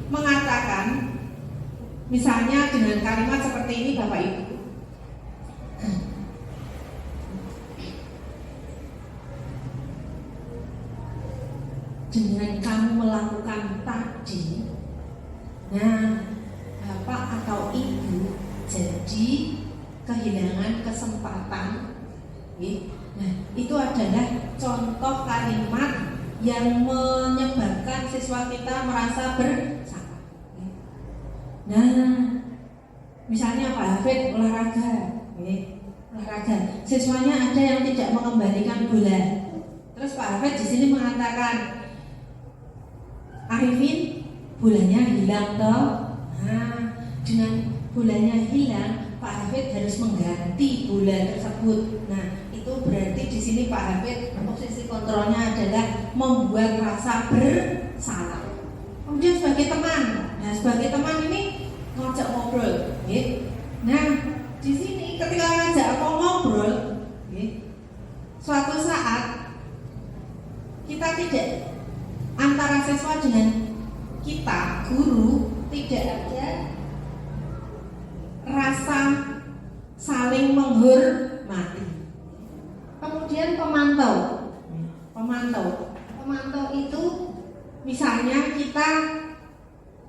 Speaker 3: mengatakan, misalnya dengan kalimat seperti ini, Bapak Ibu. Dengan kamu melakukan tadi, nah, Bapak atau Ibu jadi kehilangan kesempatan. Nah, itu adalah contoh kalimat yang menyebabkan siswa kita merasa bersalah. Nah, misalnya Pak Hafid olahraga, siswanya ada yang tidak mengembalikan bola. Terus Pak Hafid di sini mengatakan, Arifin, bolanya hilang toh. Nah, dengan bolanya hilang, Pak Hafid harus mengganti bola tersebut. Nah, itu berarti di sini Pak Hafid posisi kontrolnya adalah membuat rasa bersalah. Kemudian sebagai teman, nah sebagai teman ini ngajak ngobrol. Nah, di sini ketika ngajak ngobrol, suatu saat kita tidak, antara siswa dengan kita, guru, tidak ada rasa saling menghormati. Kemudian pemantau itu misalnya kita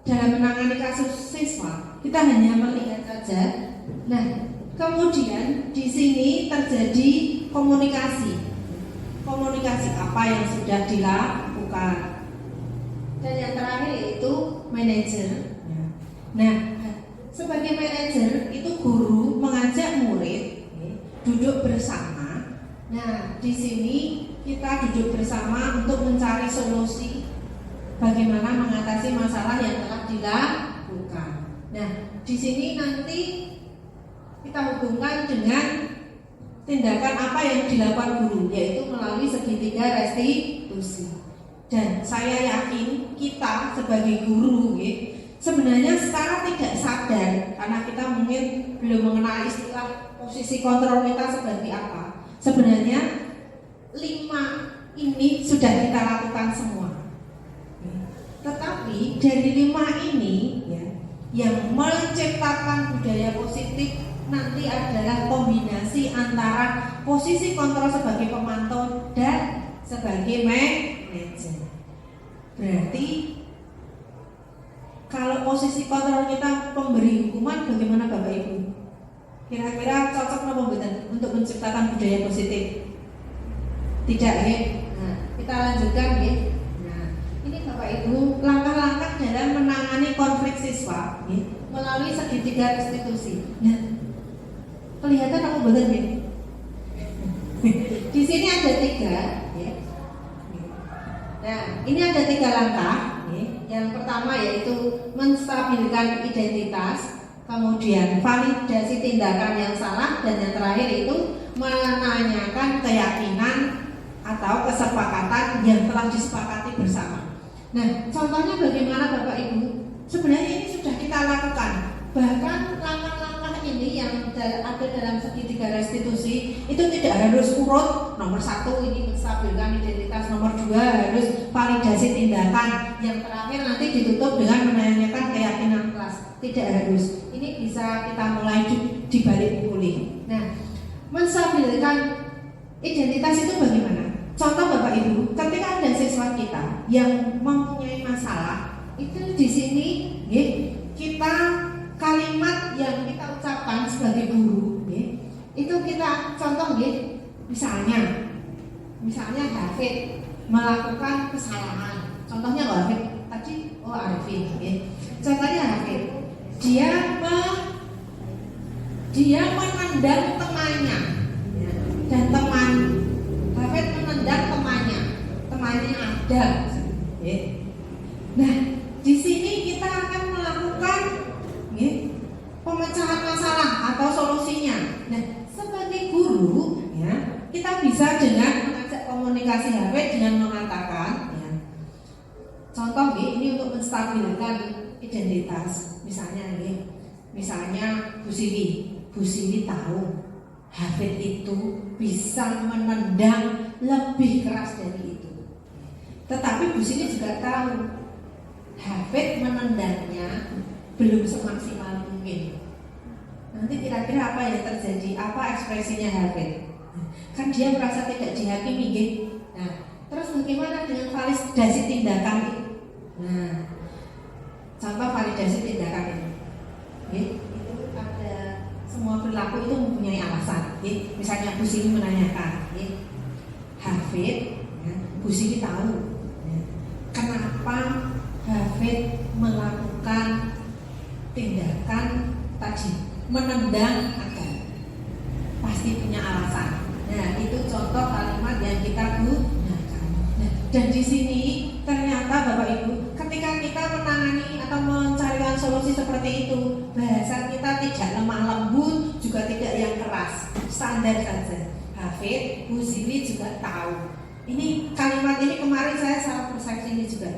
Speaker 3: dalam menangani kasus siswa, kita hanya melihat saja. Nah, kemudian di sini terjadi komunikasi apa yang sudah dilakukan. Dan yang terakhir yaitu manajer. Nah, sebagai manajer itu guru mengajak murid duduk bersama. Nah, di sini kita duduk bersama untuk mencari solusi bagaimana mengatasi masalah yang telah dilakukan. Nah, di sini nanti kita hubungkan dengan tindakan apa yang dilakukan guru, yaitu melalui segitiga restitusi. Dan saya yakin kita sebagai guru sebenarnya secara tidak sadar, karena kita mungkin belum mengenal istilah posisi kontrol kita seperti apa. Sebenarnya 5 ini sudah kita lakukan semua. Tetapi dari 5 ini ya, Yang menciptakan budaya positif nanti adalah kombinasi antara posisi kontrol sebagai pemantau dan sebagai manajer. Berarti kalau posisi kontrol kita pemberi hukuman, bagaimana Bapak Ibu? Kira-kira cocok apa betul untuk menciptakan budaya positif? Tidak ya? Nah, kita lanjutkan ya. Nah, ini Bapak Ibu langkah-langkah dalam menangani konflik siswa ya, melalui segitiga restitusi. Nah, kelihatan apa betul ya? Di sini ada 3 ya. Nah, ini ada 3 langkah ya. Yang pertama yaitu menstabilkan identitas, kemudian validasi tindakan yang salah, dan yang terakhir itu menanyakan keyakinan atau kesepakatan yang telah disepakati bersama. Nah, contohnya bagaimana Bapak Ibu? Sebenarnya ini sudah kita lakukan. Bahkan langkah-langkah ini yang ada dalam segitiga restitusi itu tidak harus urut. Nomor 1 ini menstabilkan identitas, nomor 2 harus validasi tindakan, yang terakhir nanti ditutup dengan menanyakan keyakinan kelas. Tidak harus. Ini bisa kita mulai dibalik pulih. Nah, menstabilkan identitas itu bagaimana? Contoh Bapak Ibu, ketika ada siswa kita yang mempunyai masalah, itu di sini ya, kita kalimat yang kita ucapkan sebagai guru ya, itu kita contoh ya, misalnya Hafid melakukan kesalahan. Contohnya Hafid tadi, Arifin ya. Contohnya Hafid, dia menendang temannya ya, dan teman Hafid menendang temannya ada ya. Nah, di sini kita akan melakukan ya, pemecahan masalah atau solusinya. Nah, sebagai guru ya, kita bisa dengan mengajak komunikasi Hafid dengan mengatakan ya, contoh ya, ini untuk menstabilkan identitas. Misalnya Bu Siwi tahu Hafid itu bisa menendang lebih keras dari itu. Tetapi Bu Siwi juga tahu Hafid menendangnya belum semaksimal mungkin. Nanti kira-kira apa yang terjadi? Apa ekspresinya Hafid? Kan dia merasa tidak dihakimi gitu. Nah, terus bagaimana dengan validasi tindakan itu? Nah, contoh validasi tindakan ini itu ada, semua perilaku itu mempunyai alasan ya. Misalnya Bu Siwi menanyakan ya, Hafid ya, Bu Siwi tahu ya, kenapa Hafid melakukan tindakan tadi menendang agar, pasti punya alasan. Nah, itu contoh kalimat yang kita gunakan. Nah, dan di sini ternyata Bapak Ibu, ketika kita menangani atau mencarikan solusi seperti itu, bahasa kita tidak lemah lembut, juga tidak yang keras, standar saja. Hafid, Bu Siwi juga tahu. Ini kalimat ini kemarin saya salah persepsi ini juga.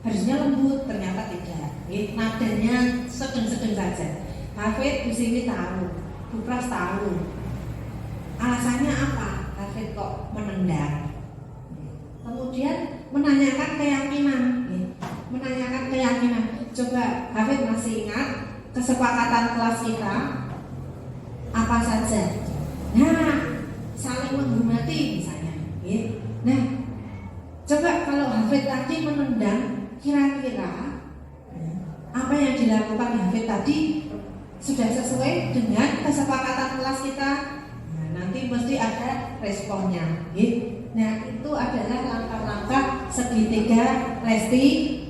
Speaker 3: Harusnya lembut, ternyata tidak. Nadanya sedang-sedang saja. Hafid, Bu Siwi tahu, Bu Pras tahu. Alasannya apa? Hafid kok menendang? Kemudian menanyakan keyakinan. Coba Hafid masih ingat kesepakatan kelas kita apa saja? Nah, saling menghormati misalnya. Nah, coba kalau Hafid tadi menendang, kira-kira apa yang dilakukan Hafid tadi sudah sesuai dengan kesepakatan kelas kita? Nah, nanti mesti ada responnya. Nah, itu adalah langkah-langkah segitiga restitusi.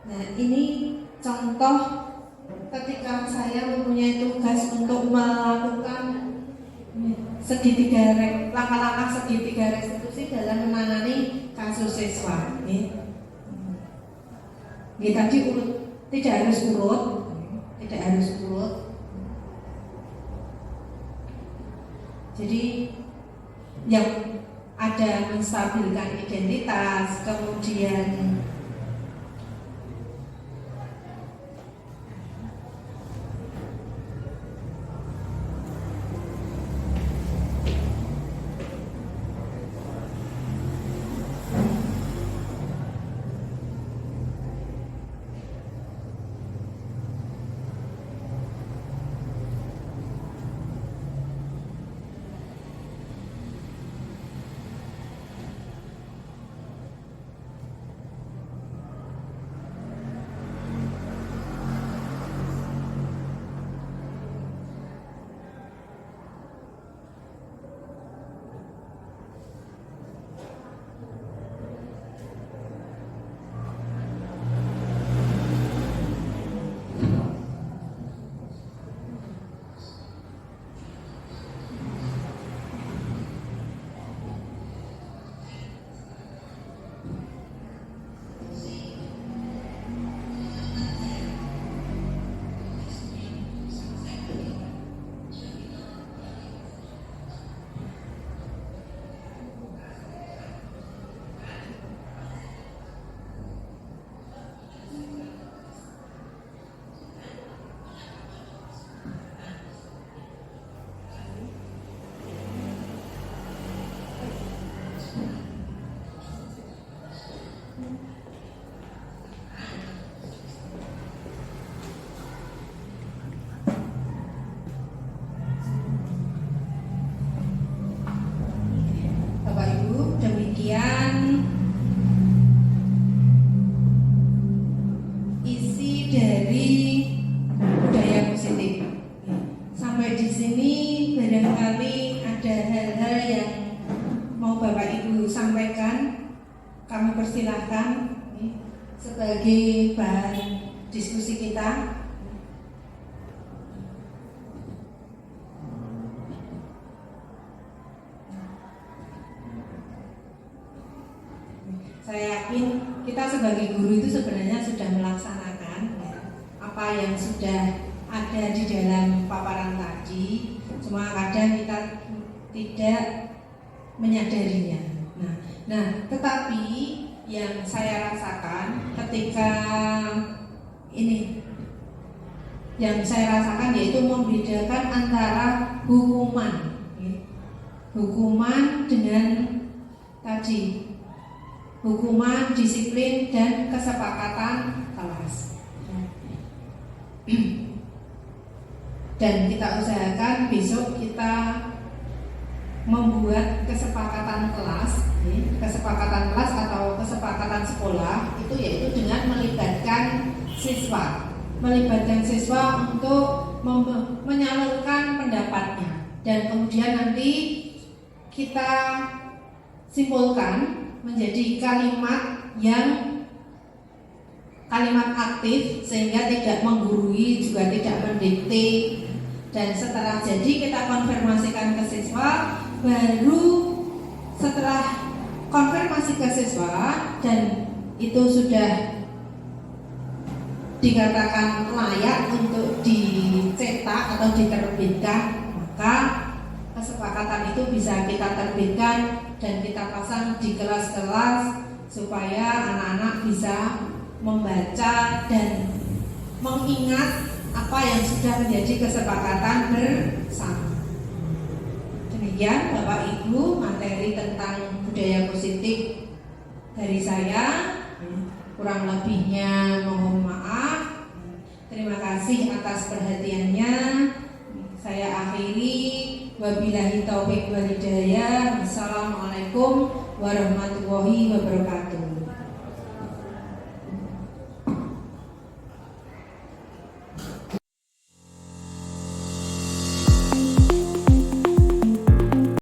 Speaker 3: Nah, ini contoh ketika saya mempunyai tugas untuk melakukan langkah-langkah segitiga restitusi dalam menangani kasus siswa. Tadi urut, tidak harus urut. Jadi yang ada menstabilkan identitas, kemudian Bapak Ibu, demikian isi dari budaya positif. Sampai di sini barangkali ada hal-hal yang mau Bapak Ibu sampaikan, kami persilahkan sebagai bahan diskusi kita. Saya yakin kita sebagai guru itu sebenarnya sudah melaksanakan apa yang sudah ada di dalam paparan tadi, cuma kadang kita tidak menyadarinya. Nah, tetapi yang saya rasakan ketika ini, yang saya rasakan yaitu membedakan antara hukuman dengan tadi hukuman, disiplin, dan kesepakatan kelas. Dan kita usahakan besok kita membuat kesepakatan kelas atau kesepakatan sekolah itu yaitu dengan melibatkan siswa untuk menyalurkan pendapatnya, dan kemudian nanti kita simpulkan menjadi kalimat aktif sehingga tidak menggurui, juga tidak mendikte. Dan setelah jadi kita konfirmasikan ke siswa, baru setelah konfirmasi ke siswa dan itu sudah dikatakan layak untuk dicetak atau diterbitkan, maka kesepakatan itu bisa kita terbitkan dan kita pasang di kelas-kelas supaya anak-anak bisa membaca dan mengingat apa yang sudah menjadi kesepakatan bersama. Demikian Bapak Ibu materi tentang budaya positif dari saya. Kurang lebihnya mohon maaf. Terima kasih atas perhatiannya. Saya akhiri. Wabillahi taufiq wal hidayah. Wassalamualaikum warahmatullahi wabarakatuh.